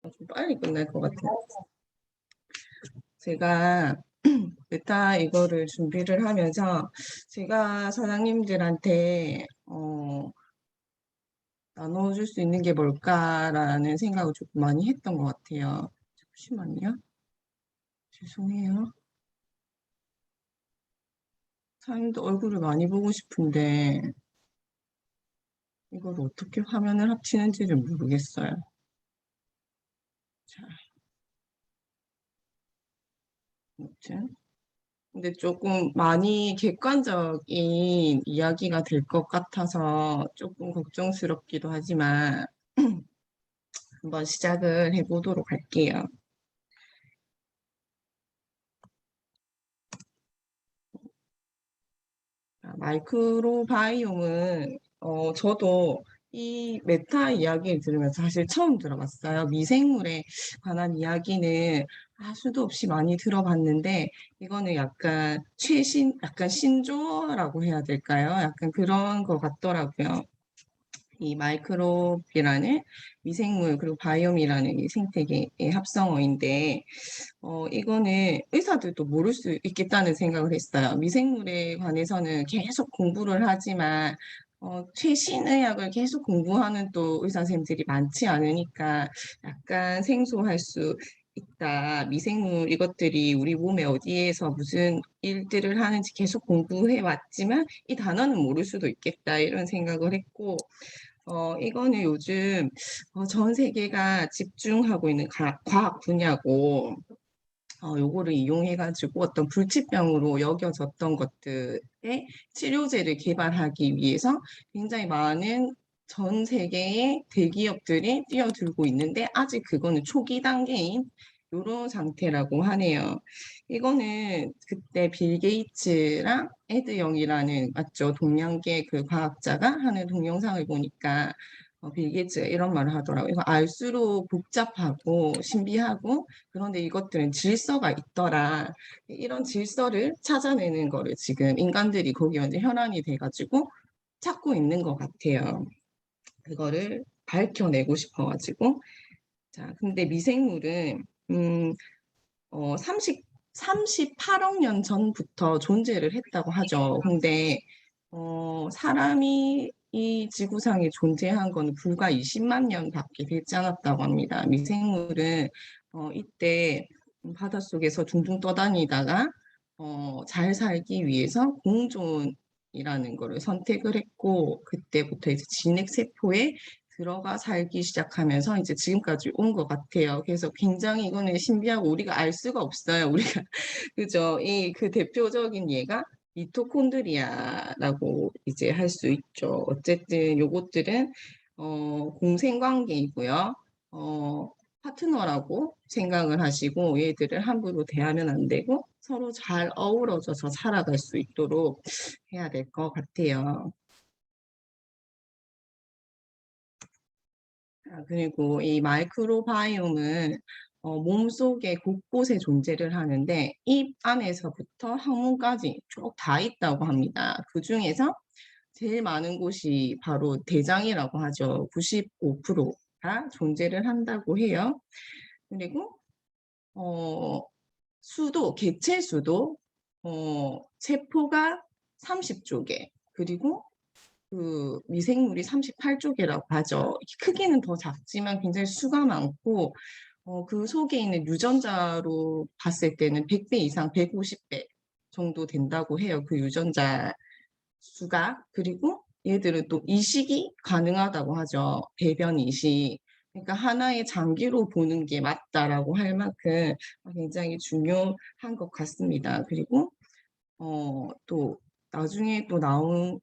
좀 빨리 끝날 것 같아요. 제가 메타 이거를 준비를 하면서 제가 사장님들한테 나눠줄 수 있는 게 뭘까라는 생각을 조금 많이 했던 것 같아요. 잠시만요. 죄송해요. 사장님도 얼굴을 많이 보고 싶은데 이걸 어떻게 화면을 합치는지를 모르겠어요. 자, 아무튼. 근데 조금 많이 객관적인 이야기가 될 것 같아서 조금 걱정스럽기도 하지만 한번 시작을 해보도록 할게요. 마이크로바이옴은 저도 이 메타 이야기를 들으면서 사실 처음 들어봤어요. 미생물에 관한 이야기는 수도 없이 많이 들어봤는데 이거는 약간 약간 신조어라고 해야 될까요? 약간 그런 것 같더라고요. 이 마이크로비라는 미생물 그리고 바이옴이라는 이 생태계의 합성어인데 이거는 의사들도 모를 수 있겠다는 생각을 했어요. 미생물에 관해서는 계속 공부를 하지만 최신 의학을 계속 공부하는 또 의사 선생님들이 많지 않으니까 약간 생소할 수 있다. 미생물 이것들이 우리 몸에 어디에서 무슨 일들을 하는지 계속 공부해 왔지만 이 단어는 모를 수도 있겠다 이런 생각을 했고 이거는 요즘 전 세계가 집중하고 있는 과학 분야고 요거를 이용해가지고 어떤 불치병으로 여겨졌던 것들의 치료제를 개발하기 위해서 굉장히 많은 전 세계의 대기업들이 뛰어들고 있는데 아직 그거는 초기 단계인 이런 상태라고 하네요. 이거는 그때 빌 게이츠랑 에드 영이라는 맞죠? 동양계 그 과학자가 하는 동영상을 보니까 빌 게이츠가 이런 말을 하더라고요. 이거 알수록 복잡하고 신비하고 그런데 이것들은 질서가 있더라. 이런 질서를 찾아내는 거를 지금 인간들이 거기 완전 현안이 돼가지고 찾고 있는 것 같아요. 그거를 밝혀내고 싶어가지고. 자, 근데 미생물은, 38억 년 전부터 존재를 했다고 하죠. 근데, 사람이 이 지구상에 존재한 거는 불과 20만 년밖에 되지 않았다고 합니다. 미생물은 이때 바닷속에서 둥둥 떠다니다가 잘 살기 위해서 공존이라는 거를 선택을 했고 그때부터 이제 진핵세포에 들어가 살기 시작하면서 이제 지금까지 온 것 같아요. 그래서 굉장히 이거는 신비하고 우리가 알 수가 없어요. 우리가 그죠? 이 그 대표적인 예가 미토콘드리아라고 이제 할 수 있죠. 어쨌든 요것들은 공생관계이고요. 파트너라고 생각을 하시고 얘들을 함부로 대하면 안 되고 서로 잘 어우러져서 살아갈 수 있도록 해야 될 것 같아요. 그리고 이 마이크로바이옴은 몸속의 곳곳에 존재를 하는데 입 안에서부터 항문까지 쭉 다 있다고 합니다. 그 중에서 제일 많은 곳이 바로 대장이라고 하죠. 95%가 존재를 한다고 해요. 그리고 개체 수도 세포가 30쪽에 그리고 그 미생물이 38쪽이라고 하죠. 크기는 더 작지만 굉장히 수가 많고 그 속에 있는 유전자로 봤을 때는 100배 이상 150배 정도 된다고 해요. 그 유전자 수가. 그리고 얘들은 또 이식이 가능하다고 하죠. 배변 이식. 그러니까 하나의 장기로 보는 게 맞다라고 할 만큼 굉장히 중요한 것 같습니다. 그리고 또 나중에 또 나오죠.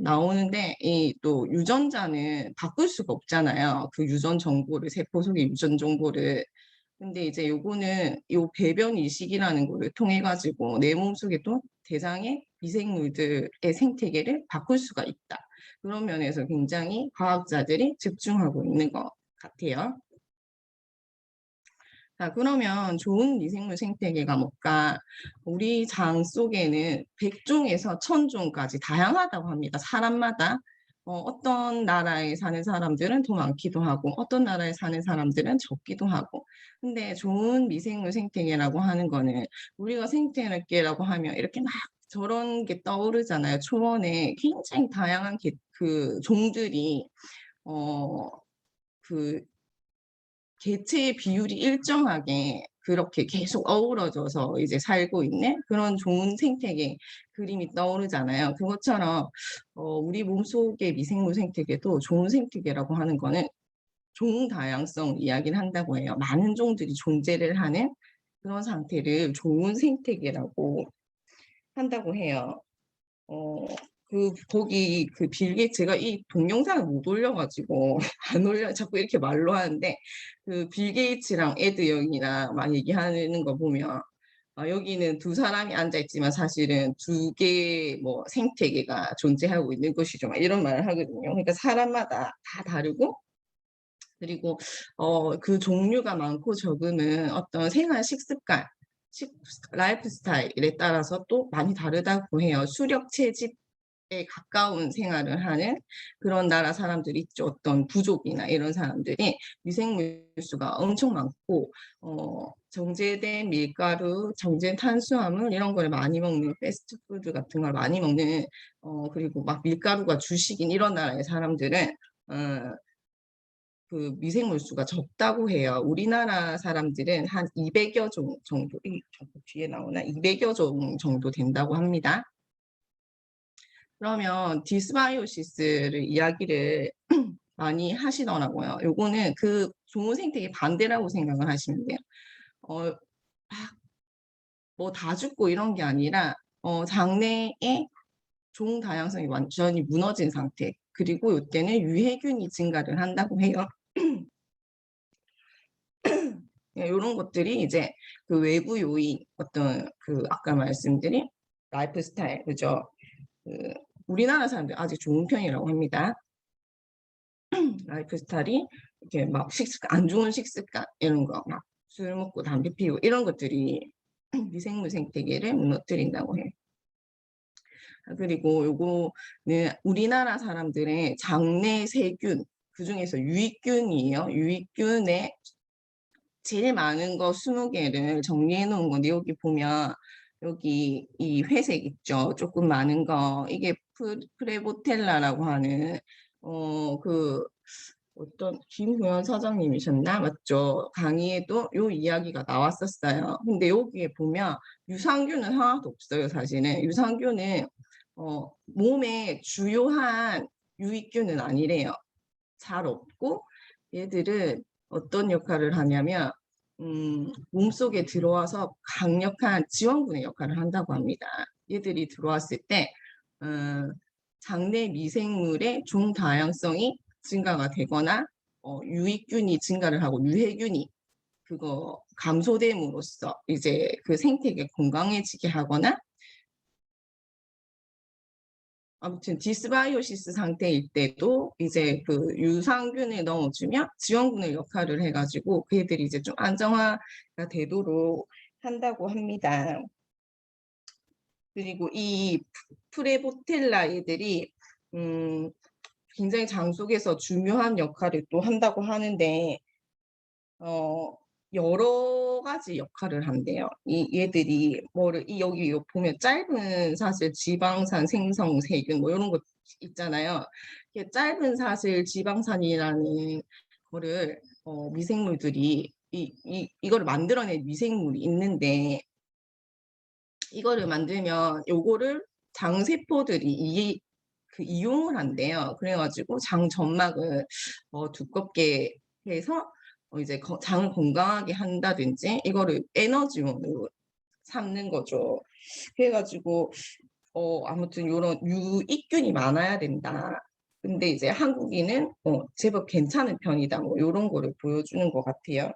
나오는데 이 또 유전자는 바꿀 수가 없잖아요. 그 유전 정보를 세포 속의 유전 정보를 근데 이제 요거는 요 배변 이식이라는 거를 통해 가지고 내 몸속에 또 대장의 미생물들의 생태계를 바꿀 수가 있다. 그런 면에서 굉장히 과학자들이 집중하고 있는 것 같아요. 자, 그러면 좋은 미생물 생태계가 뭘까? 우리 장 속에는 100종에서 1000종까지 다양하다고 합니다. 사람마다 어떤 나라에 사는 사람들은 더 많기도 하고 어떤 나라에 사는 사람들은 적기도 하고. 근데 좋은 미생물 생태계라고 하는 거는 우리가 생태계라고 하면 이렇게 막 저런 게 떠오르잖아요. 초원에 굉장히 다양한 그 종들이 어, 그 개체의 비율이 일정하게 그렇게 계속 어우러져서 이제 살고 있는 그런 좋은 생태계 그림이 떠오르잖아요. 그것처럼 우리 몸속의 미생물 생태계도 좋은 생태계라고 하는 거는 종 다양성 이야기를 한다고 해요. 많은 종들이 존재를 하는 그런 상태를 좋은 생태계라고 한다고 해요. 어, 거기 빌 게이츠가 이 동영상을 못 올려가지고, 안 올려, 자꾸 이렇게 말로 하는데, 빌 게이츠랑 에드 영이랑 막 얘기하는 거 보면, 여기는 두 사람이 앉아있지만 사실은 두 개의 뭐 생태계가 존재하고 있는 것이죠. 막 이런 말을 하거든요. 그러니까 사람마다 다 다르고, 그리고, 그 종류가 많고 적음은 어떤 생활 식습관, 라이프 스타일에 따라서 또 많이 다르다고 해요. 수렵 채집 가까운 생활을 하는 그런 나라 사람들이 있죠. 어떤 부족이나 이런 사람들이 미생물 수가 엄청 많고 정제된 밀가루, 정제된 탄수화물 이런 거를 많이 먹는 패스트푸드 같은 걸 많이 먹는 그리고 막 밀가루가 주식인 이런 나라의 사람들은 어, 그 미생물 수가 적다고 해요. 우리나라 사람들은 한 200여 종 정도, 뒤에 나오나 200여 종 정도 된다고 합니다. 그러면 디스바이오시스를 이야기를 많이 하시더라고요. 요거는 그 좋은 생태계 반대라고 생각을 하시면 돼요. 뭐 다 죽고 이런 게 아니라 장내의 종 다양성이 완전히 무너진 상태. 그리고 이때는 유해균이 증가를 한다고 해요. 이런 것들이 이제 그 외부 요인, 어떤 그 아까 말씀드린 라이프 스타일, 그죠? 그 우리나라 사람들 아직 좋은 편이라고 합니다. 라이프 스타일이 이렇게 막 식습관, 안 좋은 식습관 이런 거, 막 술 먹고 담배 피우고 이런 것들이 미생물 생태계를 무너뜨린다고 해요. 그리고 요거는 우리나라 사람들의 장내 세균, 그중에서 유익균이에요. 유익균의 제일 많은 거 20개를 정리해 놓은 건데 여기 보면 여기 이 회색 있죠. 조금 많은 거. 이게 프레보텔라라고 하는 그 어떤 김구현 사장님이셨나? 맞죠? 강의에도 요 이야기가 나왔었어요. 근데 여기에 보면 유산균은 하나도 없어요, 사실은. 유산균은 몸에 주요한 유익균은 아니래요. 잘 없고 얘들은 어떤 역할을 하냐면 몸속에 들어와서 강력한 지원군의 역할을 한다고 합니다. 얘들이 들어왔을 때 장내 미생물의 종 다양성이 증가가 되거나 유익균이 증가를 하고 유해균이 그거 감소됨으로써 이제 그 생태계 건강해지게 하거나 아무튼 디스바이오시스 상태일 때도 이제 그 유산균을 넣어주면 지원군의 역할을 해가지고 그 애들이 이제 좀 안정화가 되도록 한다고 합니다. 그리고 이 프레보텔라 애들이 굉장히 장 속에서 중요한 역할을 또 한다고 하는데 여러 가지 역할을 한대요. 이 얘들이 여기 보면 짧은 사슬 지방산 생성 세균 뭐 이런 거 있잖아요. 이게 짧은 사슬 지방산이라는 거를 미생물들이 이거를 만들어낸 미생물이 있는데 이거를 만들면 요거를 장세포들이 이용을 한대요. 그래가지고 장 점막을 두껍게 해서 이제 장을 건강하게 한다든지 이거를 에너지원으로 삼는 거죠. 그래가지고 아무튼 이런 유익균이 많아야 된다. 근데 이제 한국인은 제법 괜찮은 편이다. 뭐 이런 거를 보여주는 것 같아요.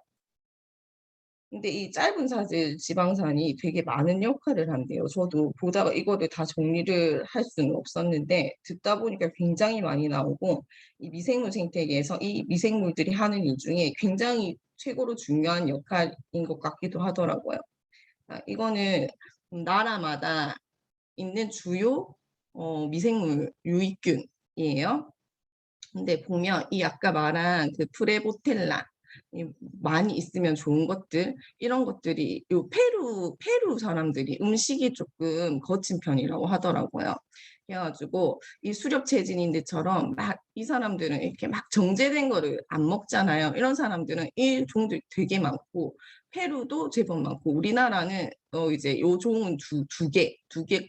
근데 이 짧은 사슬 지방산이 되게 많은 역할을 한대요. 저도 보다가 이거를 다 정리를 할 수는 없었는데 듣다 보니까 굉장히 많이 나오고 이 미생물 생태계에서 이 미생물들이 하는 일 중에 굉장히 최고로 중요한 역할인 것 같기도 하더라고요. 이거는 나라마다 있는 주요 미생물 유익균이에요. 근데 보면 이 아까 말한 그 프레보텔라 이 많이 있으면 좋은 것들 이런 것들이 요 페루 사람들이 음식이 조금 거친 편이라고 하더라고요. 그래가지고 이 수렵 체질인데처럼 막 이 사람들은 이렇게 막 정제된 거를 안 먹잖아요. 이런 사람들은 이 종들 되게 많고 페루도 제법 많고 우리나라는 이제 요 종은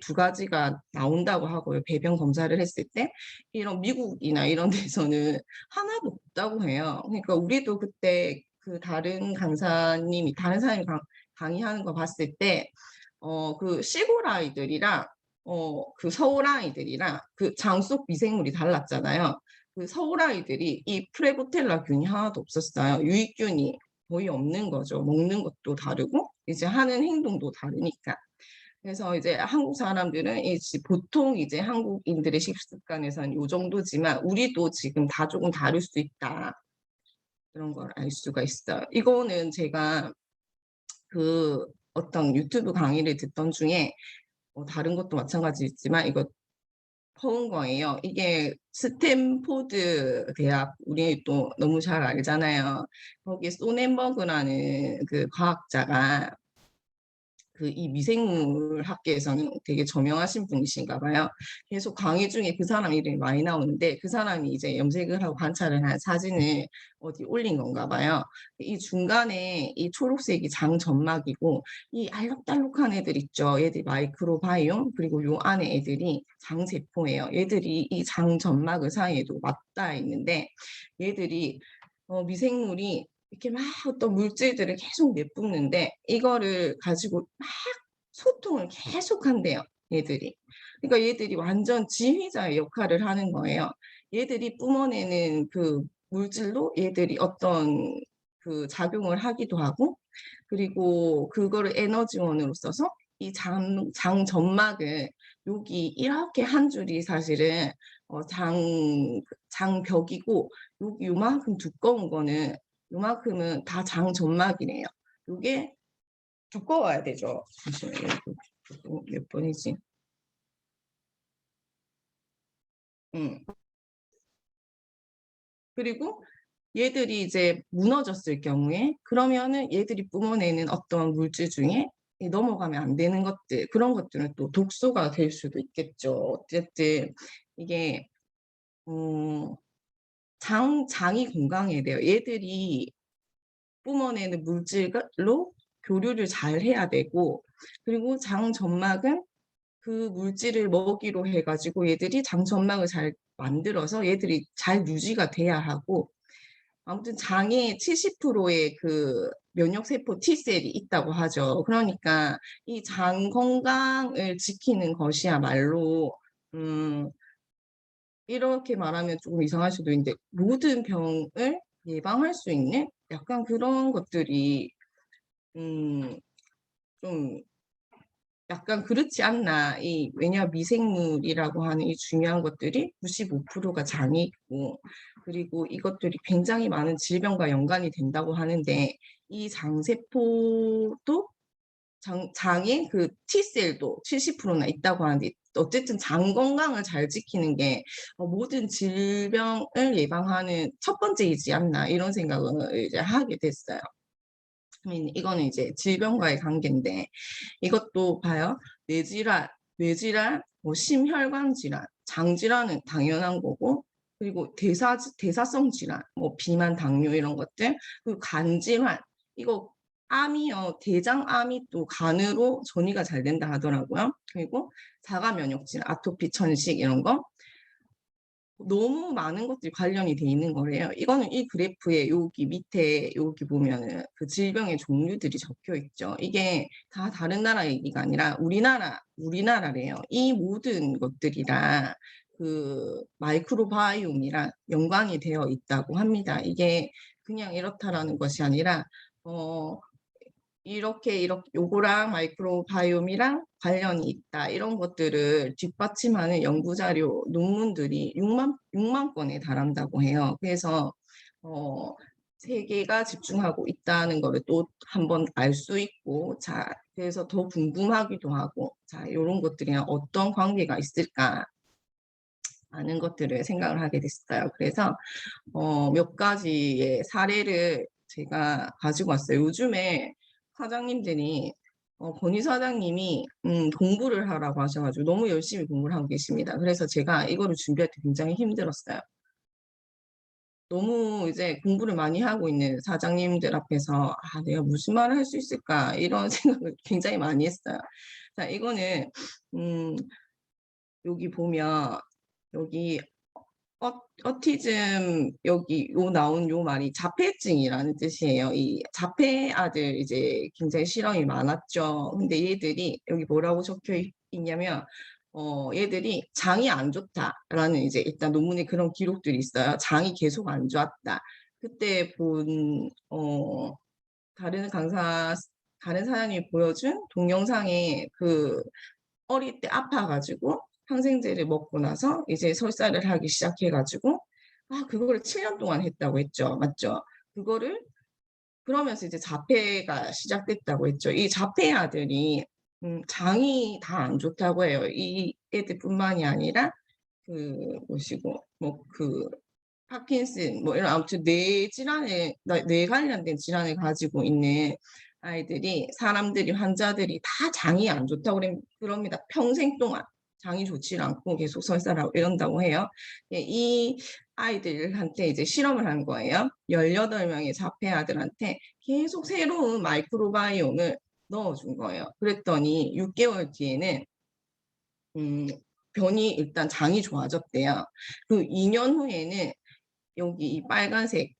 두 가지가 나온다고 하고요. 배변 검사를 했을 때 이런 미국이나 이런 데서는 하나도 없다고 해요. 그러니까 우리도 그때 그 다른 사람이 강의하는 거 봤을 때, 그 시골 아이들이랑, 그 서울 아이들이랑 그 장 속 미생물이 달랐잖아요. 그 서울 아이들이 이 프레보텔라균이 하나도 없었어요. 유익균이 거의 없는 거죠. 먹는 것도 다르고, 이제 하는 행동도 다르니까. 그래서 이제 한국 사람들은 보통 이제 한국인들의 식습관에서는 이 정도지만 우리도 지금 다 조금 다를 수 있다. 그런 걸 알 수가 있어요. 이거는 제가 그 어떤 유튜브 강의를 듣던 중에 다른 것도 마찬가지지만 이거 퍼온 거예요. 이게 스탠포드 대학 우리 또 너무 잘 알잖아요. 거기 소넨버그라는 그 과학자가 그 이 미생물 학계에서는 되게 저명하신 분이신가 봐요. 계속 강의 중에 그 사람 이름이 많이 나오는데 그 사람이 이제 염색을 하고 관찰을 한 사진을 어디 올린 건가 봐요. 이 중간에 이 초록색이 장점막이고 이 알록달록한 애들 있죠. 얘들이 마이크로바이옴 그리고 요 안에 애들이 장세포예요. 얘들이 이 장점막 사이에도 맞닿아 있는데 얘들이 미생물이 이렇게 막 어떤 물질들을 계속 내뿜는데 이거를 가지고 막 소통을 계속 한대요. 얘들이. 그러니까 얘들이 완전 지휘자의 역할을 하는 거예요. 얘들이 뿜어내는 그 물질로 얘들이 어떤 그 작용을 하기도 하고 그리고 그거를 에너지원으로 써서 이 장점막을 여기 이렇게 한 줄이 사실은 장벽이고 여기 요만큼 두꺼운 거는 요만큼은 다 장점막이래요. 요게 두꺼워야 되죠. 잠시만요. 몇 번이지? 음. 그리고 얘들이 이제 무너졌을 경우에 그러면은 얘들이 뿜어내는 어떤 물질 중에 이 넘어가면 안 되는 것들 그런 것들은 또 독소가 될 수도 있겠죠. 어쨌든 이게 장이 건강해야 돼요. 얘들이 뿜어내는 물질로 교류를 잘 해야 되고 그리고 장 점막은 그 물질을 먹이로 해가지고 얘들이 장 점막을 잘 만들어서 얘들이 잘 유지가 돼야 하고 아무튼 장에 70%의 그 면역세포 T셀이 있다고 하죠. 그러니까 이 장 건강을 지키는 것이야말로 이렇게 말하면 조금 이상할 수도 있는데 모든 병을 예방할 수 있는 약간 그런 것들이 음, 좀 약간 그렇지 않나. 왜냐 미생물이라고 하는 이 중요한 것들이 95%가 장에 있고 그리고 이것들이 굉장히 많은 질병과 연관이 된다고 하는데 이 장세포도 장에 그 T셀도 70%나 있다고 하는데 어쨌든 장 건강을 잘 지키는 게 모든 질병을 예방하는 첫 번째이지 않나 이런 생각을 이제 하게 됐어요. 이거는 이제 질병과의 관계인데 이것도 봐요. 뇌질환, 뭐 심혈관 질환, 장 질환은 당연한 거고 그리고 대사성 질환, 뭐 비만, 당뇨 이런 것들 그리고 간 질환 이거 암이요. 대장암이 또 간으로 전이가 잘 된다 하더라고요. 그리고 자가 면역 질환, 아토피, 천식 이런 거 너무 많은 것들이 관련이 돼 있는 거래요. 이거는 이 그래프에 여기 밑에 여기 보면은 그 질병의 종류들이 적혀 있죠. 이게 다 다른 나라 얘기가 아니라 우리나라래요. 이 모든 것들이랑 그 마이크로바이옴이랑 연관이 되어 있다고 합니다. 이게 그냥 이렇다라는 것이 아니라 어, 이렇게 요거랑 마이크로바이옴이랑 관련이 있다. 이런 것들을 뒷받침하는 연구자료, 논문들이 6만 건에 달한다고 해요. 그래서 어, 세계가 집중하고 있다는 거를 또 한번 알 수 있고, 자, 그래서 더 궁금하기도 하고, 자, 이런 것들이랑 어떤 관계가 있을까? 많은 것들을 생각을 하게 됐어요. 그래서 몇 가지의 사례를 제가 가지고 왔어요. 요즘에 사장님들이 권희 사장님이 공부를 하라고 하셔가지고 너무 열심히 공부를 하고 계십니다. 그래서 제가 이거를 준비할 때 굉장히 힘들었어요. 너무 이제 공부를 많이 하고 있는 사장님들 앞에서 내가 무슨 말을 할 수 있을까 이런 생각을 굉장히 많이 했어요. 자, 이거는 음, 여기 보면 여기 어티즘 여기 요 나온 요 말이 자폐증이라는 뜻이에요. 이 자폐 아들 이제 굉장히 실험이 많았죠. 근데 얘들이 여기 뭐라고 적혀 있냐면 얘들이 장이 안 좋다라는 이제 일단 논문에 그런 기록들이 있어요. 장이 계속 안 좋았다. 그때 본 다른 강사 다른 사장님이 보여준 동영상에 그 어릴 때 아파가지고 항생제를 먹고 나서 이제 설사를 하기 시작해가지고 그거를 7년 동안 했다고 했죠. 맞죠? 그거를 그러면서 이제 자폐가 시작됐다고 했죠. 이 자폐 아들이 장이 다 안 좋다고 해요. 이 애들뿐만이 아니라 그 뭐시고 뭐 그 파킨슨 뭐 이런 아무튼 뇌 관련된 질환을 가지고 있는 아이들이 사람들이 환자들이 다 장이 안 좋다고 그럽니다. 평생 동안 장이 좋지 않고 계속 설사하고 이런다고 해요. 예, 이 아이들한테 이제 실험을 한 거예요. 18명의 자폐 아들한테 계속 새로운 마이크로바이옴을 넣어준 거예요. 그랬더니 6개월 뒤에는 음, 변이 일단 장이 좋아졌대요. 그 2년 후에는 여기 이 빨간색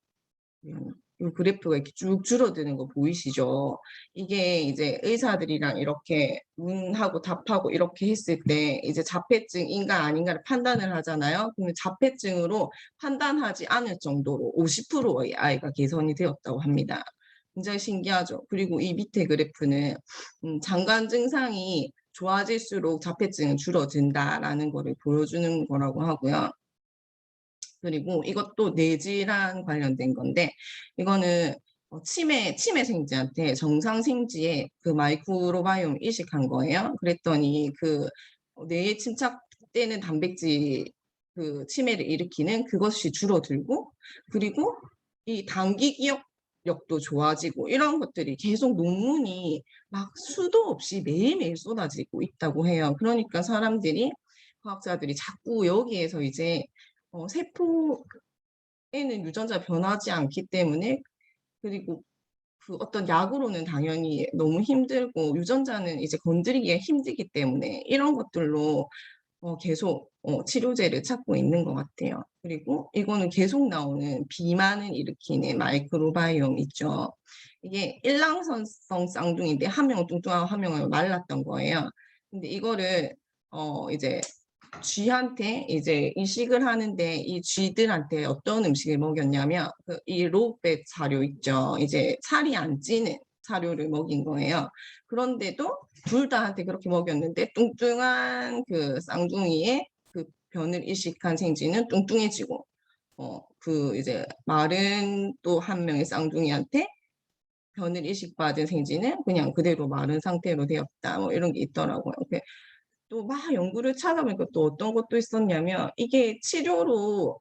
이 그래프가 이렇게 쭉 줄어드는 거 보이시죠? 이게 이제 의사들이랑 이렇게 문하고 답하고 이렇게 했을 때 이제 자폐증인가 아닌가를 판단을 하잖아요. 그러면 자폐증으로 판단하지 않을 정도로 50%의 아이가 개선이 되었다고 합니다. 굉장히 신기하죠. 그리고 이 밑에 그래프는 장관 증상이 좋아질수록 자폐증은 줄어든다라는 거를 보여주는 거라고 하고요. 그리고 이것도 뇌질환 관련된 건데 이거는 치매 생쥐한테 정상 생쥐에 그 마이크로바이옴 이식한 거예요. 그랬더니 그 뇌에 침착되는 단백질 그 치매를 일으키는 그것이 줄어들고 그리고 이 단기 기억력도 좋아지고 이런 것들이 계속 논문이 막 수도 없이 매일매일 쏟아지고 있다고 해요. 그러니까 사람들이 과학자들이 자꾸 여기에서 이제 세포에는 유전자 변하지 않기 때문에 그리고 그 어떤 약으로는 당연히 너무 힘들고 유전자는 이제 건드리기가 힘들기 때문에 이런 것들로 계속 치료제를 찾고 있는 것 같아요. 그리고 이거는 계속 나오는 비만을 일으키는 마이크로바이옴 있죠. 이게 일랑선성 쌍둥이인데 한 명은 뚱뚱하고 한 명은 말랐던 거예요. 근데 이거를 이제 쥐한테 이제 이식을 하는데 이 쥐들한테 어떤 음식을 먹였냐면 이 로우백 사료 있죠. 이제 살이 안 찌는 사료를 먹인 거예요. 그런데도 둘 다한테 그렇게 먹였는데 뚱뚱한 그 쌍둥이의 그 변을 이식한 생쥐는 뚱뚱해지고 그 이제 마른 또 한 명의 쌍둥이한테 변을 이식받은 생쥐는 그냥 그대로 마른 상태로 되었다. 뭐 이런 게 있더라고요. 또 막 연구를 찾아보니까 또 어떤 것도 있었냐면 이게 치료로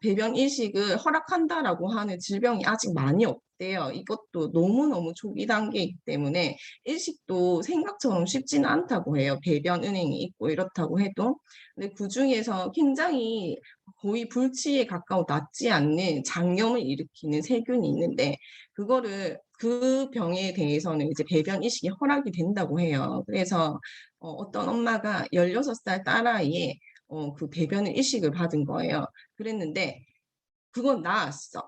배변 이식을 허락한다라고 하는 질병이 아직 많이 없대요. 이것도 너무너무 초기 단계이기 때문에 일식도 생각처럼 쉽지는 않다고 해요. 배변 은행이 있고 이렇다고 해도. 근데 그중에서 굉장히 거의 불치에 가까워 낫지 않는 장염을 일으키는 세균이 있는데 그거를 그 병에 대해서는 이제 배변 이식이 허락이 된다고 해요. 그래서 어떤 엄마가 16살 딸아이의 그 배변을 이식을 받은 거예요. 그랬는데 그건 나았어.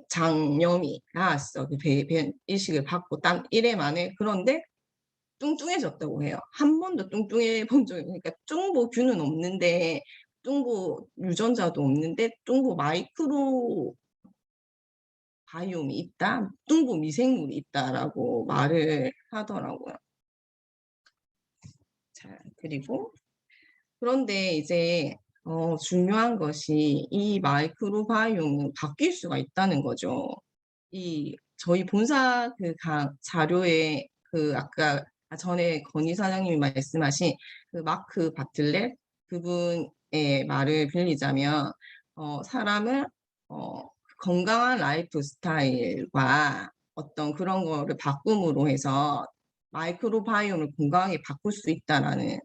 장염이 나았어. 그 배변 이식을 받고 딱 1회 만에. 그런데 뚱뚱해졌다고 해요. 한 번도 뚱뚱해 본 적이 그러니까 뚱보균은 없는데 뚱보 유전자도 없는데 뚱보 마이크로 바이옴이 있다, 뚱보 미생물이 있다라고 말을 하더라고요. 자, 그리고 그런데 이제 중요한 것이 이 마이크로바이옴은 바뀔 수가 있다는 거죠. 이 저희 본사 그 자료에 그 아까 전에 건희 사장님이 말씀하신 그 마크 바틀렛 그분 말을 빌리자면 사람을 건강한 라이프 스타일과 어떤 그런 거를 바꿈으로 해서 마이크로바이옴을 건강하게 바꿀 수 있다라는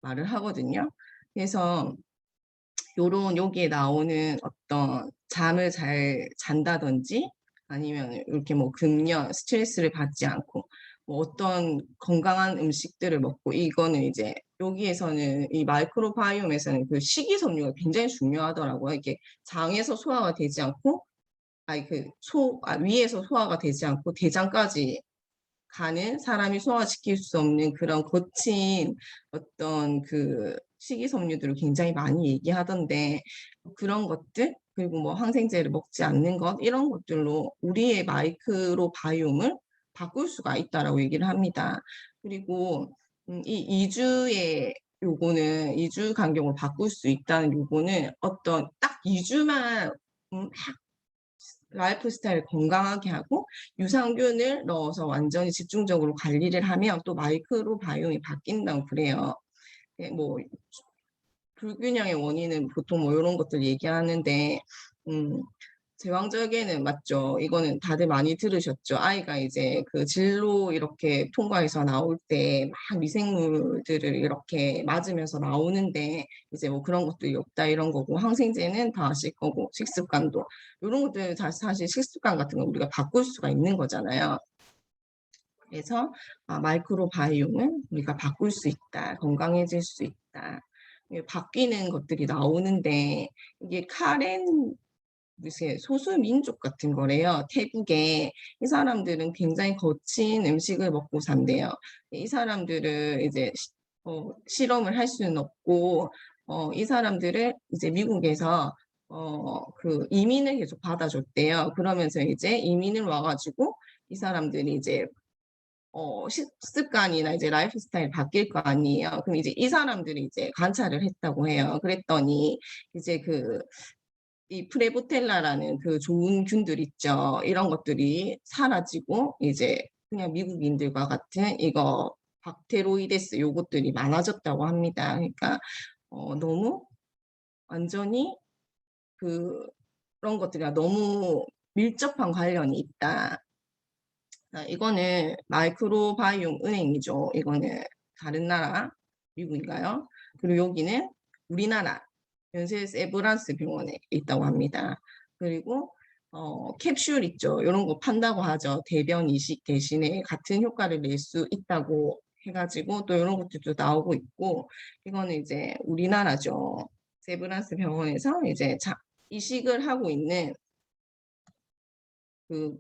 말을 하거든요. 그래서 요런 여기에 나오는 어떤 잠을 잘 잔다든지 아니면 이렇게 뭐 금연, 스트레스를 받지 않고 뭐 어떤 건강한 음식들을 먹고 이거는 이제 여기에서는 이 마이크로바이옴에서는 그 식이섬유가 굉장히 중요하더라고요. 이게 장에서 소화가 되지 않고 아니 위에서 소화가 되지 않고 대장까지 가는 사람이 소화시킬 수 없는 그런 거친 어떤 그 식이섬유들을 굉장히 많이 얘기하던데 그런 것들 그리고 뭐 항생제를 먹지 않는 것 이런 것들로 우리의 마이크로바이옴을 바꿀 수가 있다라고 얘기를 합니다. 그리고 이 2주의 요거는 2주 간격으로 바꿀 수 있다는 요거는 어떤 딱 2주만 라이프 스타일을 건강하게 하고 유산균을 넣어서 완전히 집중적으로 관리를 하면 또 마이크로 바이옴이 바뀐다고 그래요. 뭐 불균형의 원인은 보통 뭐 이런 것들 얘기하는데 제왕절개는 맞죠. 이거는 다들 많이 들으셨죠. 아이가 이제 그 진로 이렇게 통과해서 나올 때 막 미생물들을 이렇게 맞으면서 나오는데 이제 뭐 그런 것들이 없다 이런 거고 항생제는 다 아실 거고 식습관도 이런 것들 사실 식습관 같은 거 우리가 바꿀 수가 있는 거잖아요. 그래서 마이크로바이옴은 우리가 바꿀 수 있다. 건강해질 수 있다. 바뀌는 것들이 나오는데 이게 카렌 무슨 소수민족 같은 거래요. 태국에 이 사람들은 굉장히 거친 음식을 먹고 산대요. 이 사람들을 이제 실험을 할 수는 없고 이 사람들을 이제 미국에서 그 이민을 계속 받아줬대요. 그러면서 이제 이민을 와가지고 이 사람들이 이제 식습관이나 이제 라이프 스타일 바뀔 거 아니에요. 그럼 이제 이 사람들이 이제 관찰을 했다고 해요. 그랬더니 이제 이 프레보텔라라는 그 좋은 균들 있죠. 이런 것들이 사라지고 이제 그냥 미국인들과 같은 이거 박테로이데스 요것들이 많아졌다고 합니다. 그러니까 너무 완전히 그런 것들이 너무 밀접한 관련이 있다. 이거는 마이크로바이옴 은행이죠. 이거는 다른 나라 미국인가요? 그리고 여기는 우리나라 연세 세브란스 병원에 있다고 합니다. 그리고 캡슐 있죠. 이런 거 판다고 하죠. 대변 이식 대신에 같은 효과를 낼 수 있다고 해가지고 또 이런 것들도 나오고 있고 이거는 이제 우리나라죠. 세브란스 병원에서 이제 이식을 하고 있는 그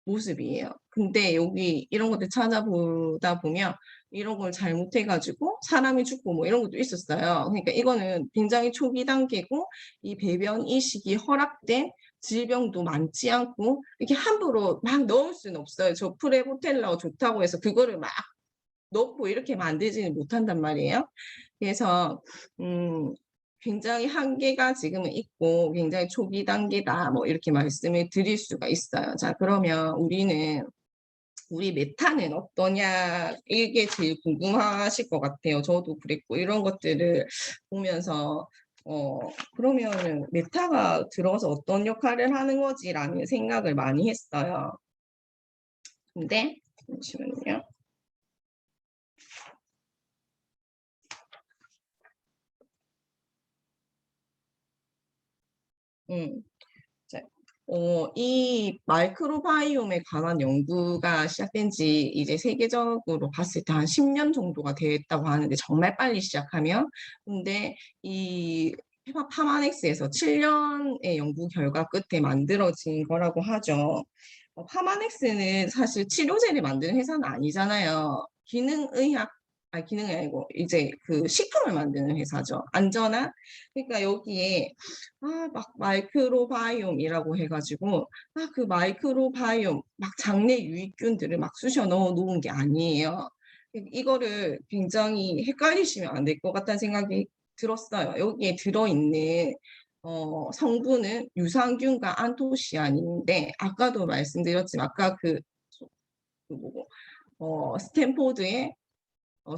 모습이에요. 근데 여기 이런 것들 찾아보다 보면 이런 걸 잘못해가지고 사람이 죽고 뭐 이런 것도 있었어요. 그러니까 이거는 굉장히 초기 단계고 이 배변 이식이 허락된 질병도 많지 않고 이렇게 함부로 막 넣을 수는 없어요. 저 프레보텔라 좋다고 해서 그거를 막 넣고 이렇게 만들지는 못한단 말이에요. 그래서 굉장히 한계가 지금은 있고 굉장히 초기 단계다 뭐 이렇게 말씀을 드릴 수가 있어요. 자, 그러면 우리 메타는 어떠냐 이게 제일 궁금하실 것 같아요. 저도 그랬고 이런 것들을 보면서 그러면 메타가 들어서 어떤 역할을 하는 거지라는 생각을 많이 했어요. 근데 잠시만요. 음. 이 마이크로바이옴에 관한 연구가 시작된 지 이제 세계적으로 봤을 때 한 10년 정도가 됐다고 하는데 정말 빨리 시작하면 근데 이 파마넥스에서 7년의 연구 결과 끝에 만들어진 거라고 하죠. 파마넥스는 사실 치료제를 만드는 회사는 아니잖아요. 기능이 아니고 이제 그 식품을 만드는 회사죠. 안전한 그러니까 여기에 막 마이크로바이옴이라고 해가지고 그 마이크로바이옴 막 장내 유익균들을 막 쑤셔 넣어 놓은 게 아니에요. 이거를 굉장히 헷갈리시면 안 될 것 같다는 생각이 들었어요. 여기에 들어있는 성분은 유산균과 안토시아닌인데 아까도 말씀드렸지만 아까 그 뭐고 스탠포드의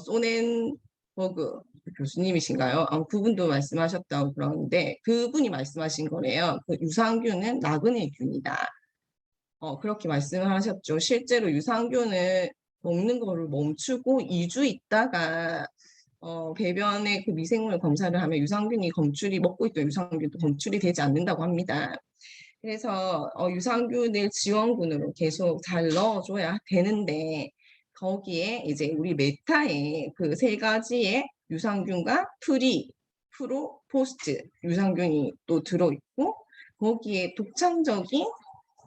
쏘낸 버그 교수님이신가요? 그분도 말씀하셨다고 그러는데 그분이 말씀하신 거래요. 그 유산균은 나그네균이다. 그렇게 말씀을 하셨죠. 실제로 유산균을 먹는 거를 멈추고 2주 있다가 배변에 그 미생물 검사를 하면 유산균이 검출이 먹고 있던 유산균도 검출이 되지 않는다고 합니다. 그래서 유산균을 지원군으로 계속 잘 넣어줘야 되는데 거기에 이제 우리 메타에 그 세 가지의 유산균과 프로, 포스트 유산균이 또 들어있고 거기에 독창적인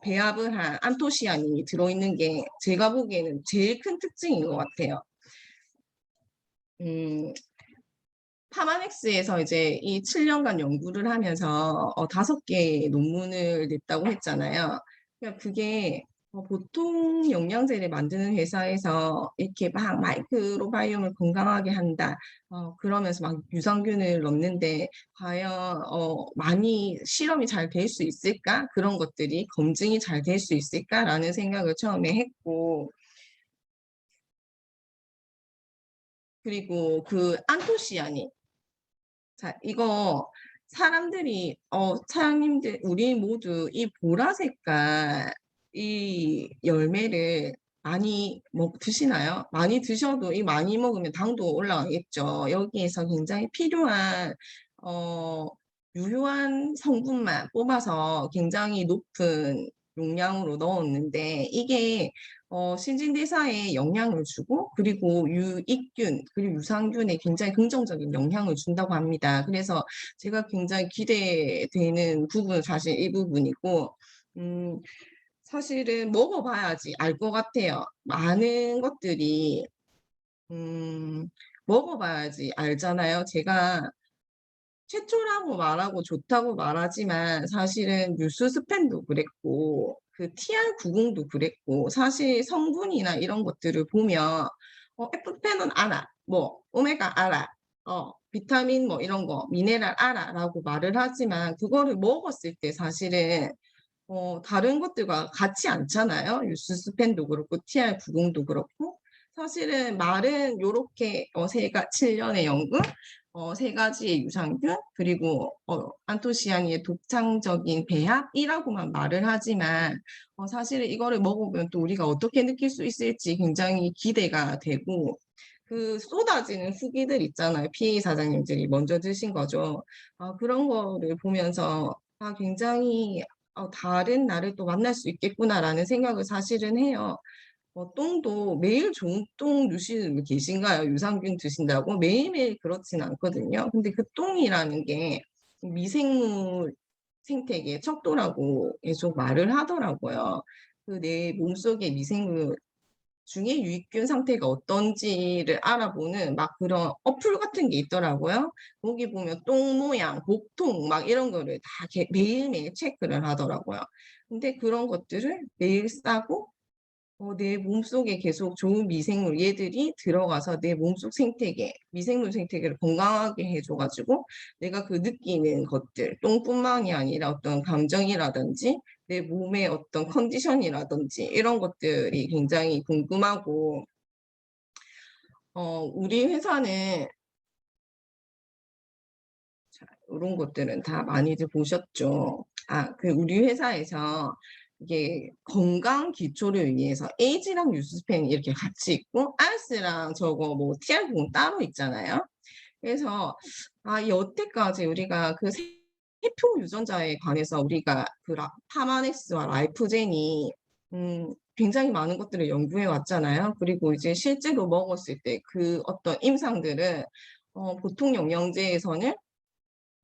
배합을 한 안토시아닌이 들어있는 게 제가 보기에는 제일 큰 특징인 것 같아요. 파마넥스에서 이제 이 7년간 연구를 하면서 5개의 논문을 냈다고 했잖아요. 그러니까 그게 보통 영양제를 만드는 회사에서 이렇게 막 마이크로바이옴을 건강하게 한다. 그러면서 막 유산균을 넣는데 과연 많이 실험이 잘 될 수 있을까? 그런 것들이 검증이 잘 될 수 있을까라는 생각을 처음에 했고 그리고 그 안토시아닌 자, 이거 사장님들, 우리 모두 이 보라색깔, 이 열매를 많이 드시나요? 많이 드셔도 이 많이 먹으면 당도 올라가겠죠. 여기에서 굉장히 필요한, 어, 유효한 성분만 뽑아서 굉장히 높은 용량으로 넣었는데 이게 신진대사에 영향을 주고 그리고 유익균 그리고 유산균에 굉장히 긍정적인 영향을 준다고 합니다. 그래서 제가 굉장히 기대되는 부분은 사실 이 부분이고 음, 사실은 먹어봐야지 알 것 같아요. 많은 것들이 먹어봐야지 알잖아요. 제가 최초라고 말하고 좋다고 말하지만 사실은 뉴스 스팸도 그랬고 그 TR90도 그랬고 사실 성분이나 이런 것들을 보면 에프펜은 알아 뭐 오메가 알아 비타민 뭐 이런 거 미네랄 알아라고 말을 하지만 그거를 먹었을 때 사실은 다른 것들과 같이 않잖아요. 뉴스 스팸도 그렇고 TR90도 그렇고 사실은 말은 요렇게 세가 7년의 연구 세 가지의 유산균 그리고 안토시아닌의 독창적인 배합이라고만 말을 하지만 사실은 이거를 먹으면 또 우리가 어떻게 느낄 수 있을지 굉장히 기대가 되고 그 쏟아지는 후기들 있잖아요. PA 사장님들이 먼저 드신 거죠. 그런 거를 보면서 굉장히 다른 나를 또 만날 수 있겠구나라는 생각을 사실은 해요. 똥도 매일 좋은 똥 드시는 분 계신가요? 유산균 드신다고? 매일매일 그렇진 않거든요. 근데 그 똥이라는 게 미생물 생태계 척도라고 계속 말을 하더라고요. 그 내 몸속의 미생물 중에 유익균 상태가 어떤지를 알아보는 막 그런 어플 같은 게 있더라고요. 거기 보면 똥 모양, 복통 막 이런 거를 다 매일매일 체크를 하더라고요. 근데 그런 것들을 매일 싸고 내 몸속에 계속 좋은 미생물 얘들이 들어가서 내 몸속 생태계, 미생물 생태계를 건강하게 해줘가지고 내가 그 느끼는 것들, 똥뿐만이 아니라 어떤 감정이라든지 내 몸의 어떤 컨디션이라든지 이런 것들이 굉장히 궁금하고 우리 회사는 이런 것들은 다 많이들 보셨죠. 우리 회사에서 이게 건강 기초를 위해서 에이지랑 뉴스펜 이렇게 같이 있고 알스랑 저거 뭐 TR0 따로 있잖아요. 그래서 여태까지 우리가 그 세포 유전자에 관해서 우리가 그 파마넥스와 라이프젠이 굉장히 많은 것들을 연구해 왔잖아요. 그리고 이제 실제로 먹었을 때 그 어떤 임상들은 보통 영양제에서는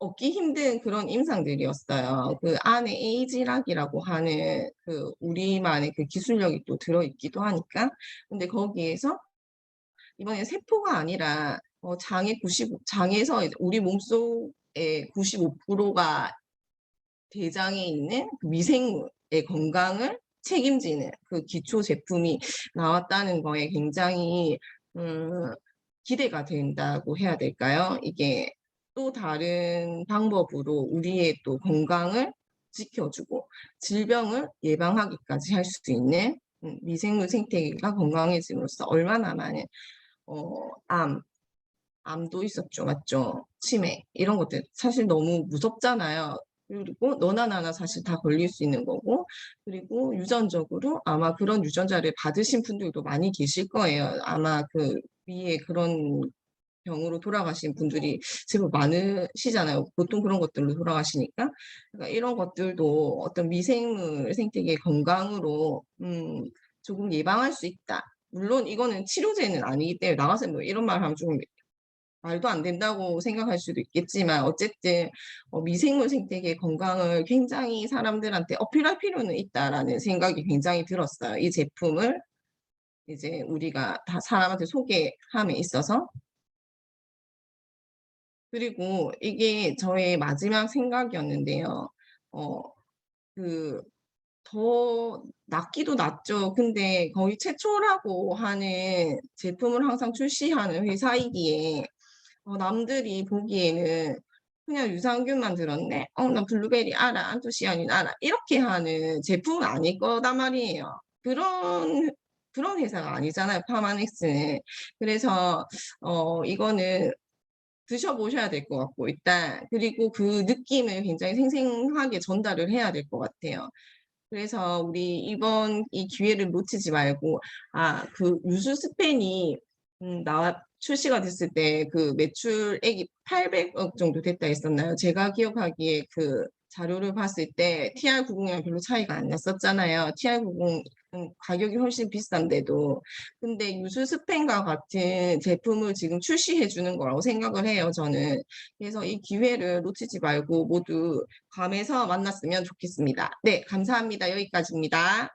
얻기 힘든 그런 임상들이었어요. 그 안에 에이지락이라고 하는 그 우리만의 그 기술력이 또 들어있기도 하니까. 근데 거기에서 이번에 세포가 아니라 장에서 우리 몸속의 95%가 대장에 있는 그 미생물의 건강을 책임지는 그 기초 제품이 나왔다는 거에 굉장히 기대가 된다고 해야 될까요? 이게 또 다른 방법으로 우리의 또 건강을 지켜주고 질병을 예방하기까지 할 수 있는 미생물 생태계가 건강해짐으로써 얼마나 많은 암, 암도 있었죠. 맞죠? 치매 이런 것들 사실 너무 무섭잖아요. 그리고 너나 나나 사실 다 걸릴 수 있는 거고, 그리고 유전적으로 아마 그런 유전자를 받으신 분들도 많이 계실 거예요. 아마 그 위에 그런 병으로 돌아가신 분들이 제법 많으시잖아요. 보통 그런 것들로 돌아가시니까. 그러니까 이런 것들도 어떤 미생물 생태계 건강으로 조금 예방할 수 있다. 물론 이거는 치료제는 아니기 때문에 나가서 뭐 이런 말 하면 좀 말도 안 된다고 생각할 수도 있겠지만, 어쨌든 미생물 생태계 건강을 굉장히 사람들한테 어필할 필요는 있다라는 생각이 굉장히 들었어요. 이 제품을 이제 우리가 다 사람한테 소개함에 있어서. 그리고 이게 저의 마지막 생각이었는데요. 어, 그, 더 낫기도 낫죠. 근데 거의 최초라고 하는 제품을 항상 출시하는 회사이기에 남들이 보기에는 그냥 유산균만 들었네. 나 블루베리 알아, 안토시아닌 알아. 이렇게 하는 제품은 아닐 거단 말이에요. 그런 회사가 아니잖아요, 파마넥스는. 그래서 이거는 드셔보셔야 될 것 같고, 일단. 그리고 그 느낌을 굉장히 생생하게 전달을 해야 될 것 같아요. 그래서 우리 이번 이 기회를 놓치지 말고, 그 유수 스펜이 출시가 됐을 때 그 매출액이 800억 정도 됐다 했었나요? 제가 기억하기에 그 자료를 봤을 때 TR90이랑 별로 차이가 안 났었잖아요. TR90 가격이 훨씬 비싼데도. 근데 유수 스펜과 같은 제품을 지금 출시해 주는 거라고 생각을 해요, 저는. 그래서 이 기회를 놓치지 말고 모두 감에서 만났으면 좋겠습니다. 네, 감사합니다. 여기까지입니다.